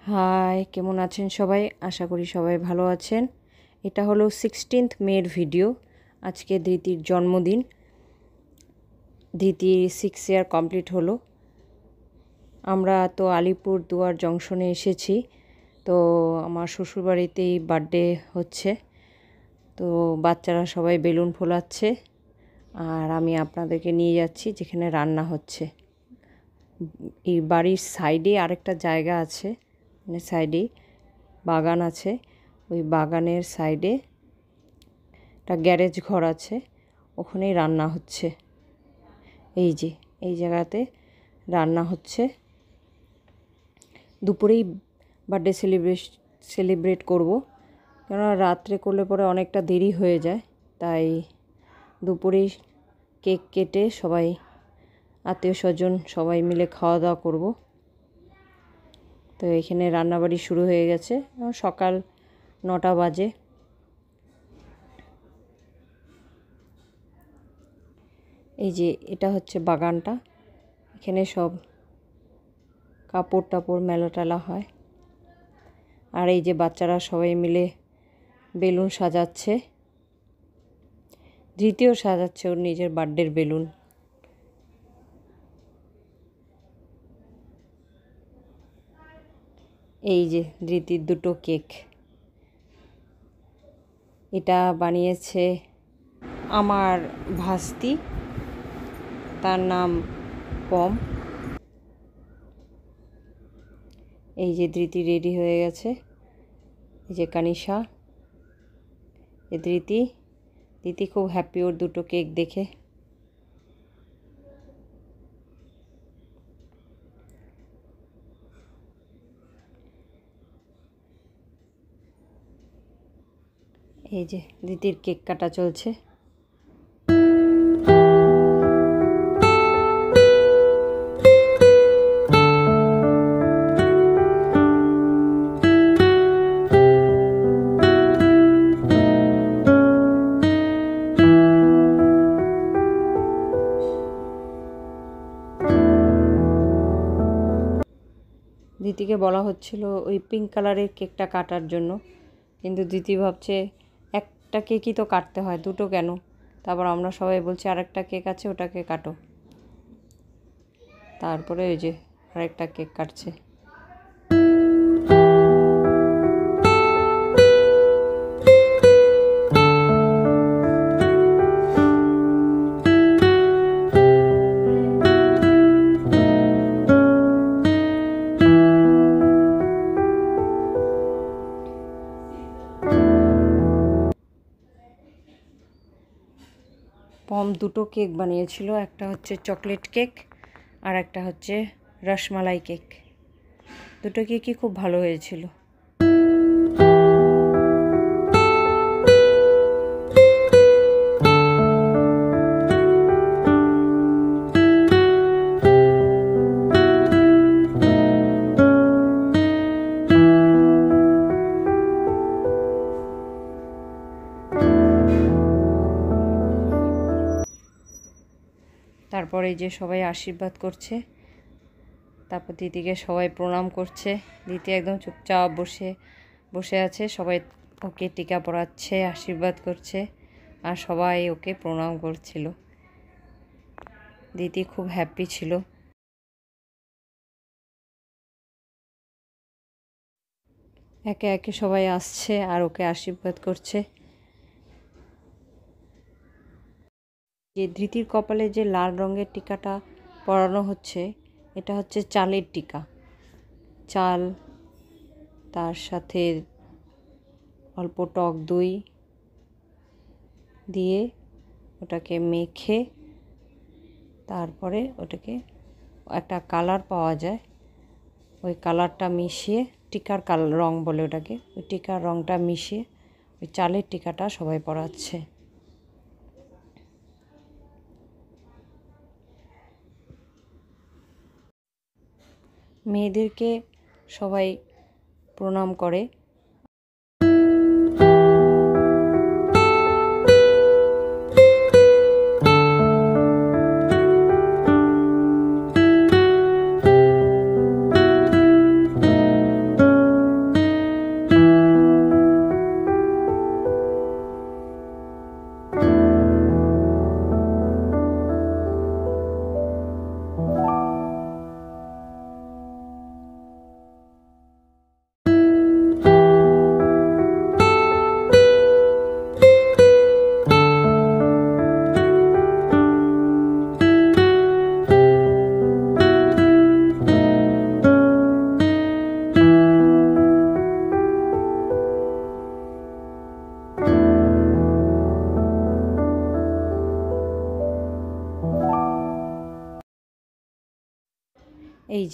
High, কেমন আছেন সবাই? আশা করি সবাই ভালো আছেন। এটা হলো 16th মের ভিডিও। আজকে ধৃতির জন্মদিন। ধৃতির 6 ইয়ার কমপ্লিট হলো। আমরা তো আলিপুরদুয়ার জংশনে এসেছি। তো আমার শ্বশুরবাড়িতেই বার্থডে হচ্ছে। তো বাচ্চারা সবাই বেলুন ফোলাচ্ছে আর আমি আপনাদেরকে নিয়ে যাচ্ছি যেখানে রান্না হচ্ছে। এই বাড়ির সাইডে আরেকটা জায়গা আছে, মানে সাইডে বাগান আছে। ওই বাগানের সাইডে একটা গ্যারেজ ঘর আছে, ওখানেই রান্না হচ্ছে। এই জায়গাতে রান্না হচ্ছে। দুপুরেই বার্থডে সেলিব্রেট করব, কেননা রাত্রে করলে পরে অনেকটা দেরি হয়ে যায়। তাই দুপুরেই কেক কেটে সবাই আত্মীয় স্বজন সবাই মিলে খাওয়া দাওয়া করব। তো এখানে রান্নাবাড়ি শুরু হয়ে গেছে। সকাল 9টা বাজে। এই যে এটা হচ্ছে বাগানটা, এখানে সব কাপড় টাপড় মেলা টেলা হয়। আর এই যে বাচ্চারা সবাই মিলে বেলুন সাজাচ্ছে। ধৃতিও সাজাচ্ছে ওর নিজের বার্থডের বেলুন। এই যে ধৃতির দুটো কেক, এটা বানিয়েছে আমার ভাস্তি, তার নাম পম। এই যে ধৃতি রেডি হয়ে গেছে। এই যে কানিশা, এই ধৃতি খুব হ্যাপি ওর দুটো কেক দেখে। এই যে ধৃতির কেক কাটা চলছে। ধৃতিকে বলা হচ্ছিল ওই পিঙ্ক কালারের কেকটা কাটার জন্য, কিন্তু ধৃতি ভাবছে একটা কেকই তো কাটতে হয়, দুটো কেন? তারপর আমরা সবাই বলছি আরেকটা কেক আছে, ওটাকে কাটো। তারপরে ওই যে আরেকটা কেক কাটছে। পম দুটো কেক বানিয়েছিল, একটা হচ্ছে চকলেট কেক আর একটা হচ্ছে রসমালাই কেক। দুটো কেকই খুব ভালো হয়েছিল। তারপরে যে সবাই আশীর্বাদ করছে, তারপর দিদিকে সবাই প্রণাম করছে। দিদি একদম চুপচাপ বসে আছে, সবাই ওকে টিকা পরাচ্ছে, আশীর্বাদ করছে আর সবাই ওকে প্রণাম করছিল। দিদি খুব হ্যাপি ছিল। একে একে সবাই আসছে আর ওকে আশীর্বাদ করছে। যে ধৃতির কপালে যে লাল রঙের টিকাটা পরানো হচ্ছে, এটা হচ্ছে চালের টিকা। চাল, তার সাথে অল্প টক দই দিয়ে ওটাকে মেখে তারপরে ওটাকে একটা কালার পাওয়া যায়, ওই কালারটা মিশিয়ে টিকার রং বলে ওটাকে, ওই টিকার রংটা মিশিয়ে ওই চালের টিকাটা সবাই পরাচ্ছে। মেয়েদেরকে সবাই প্রণাম করে।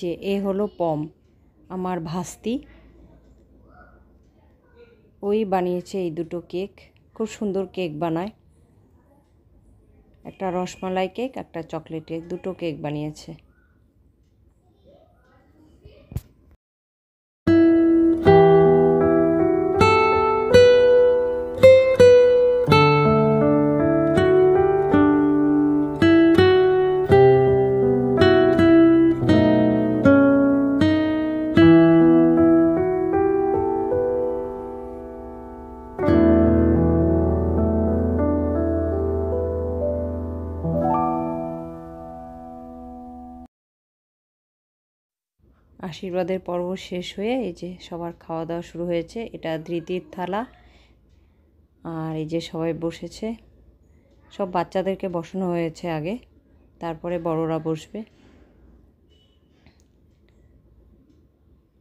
যে এ হলো পম, আমার ভাস্তি, ওই বানিয়েছে এই দুটো কেক। খুব সুন্দর কেক বানায়, একটা রসমালাই কেক, একটা চকলেট কেক, দুটো কেক বানিয়েছে। আশীর্বাদের পর্ব শেষ হয়ে এই যে সবার খাওয়া দাওয়া শুরু হয়েছে। এটা ধৃতির থালা, আর এই যে সবাই বসেছে। সব বাচ্চাদেরকে বসানো হয়েছে আগে, তারপরে বড়রা বসবে।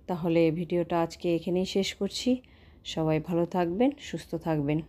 তাহলে ভিডিওটা আজকে এখানেই শেষ করছি। সবাই ভালো থাকবেন, সুস্থ থাকবেন।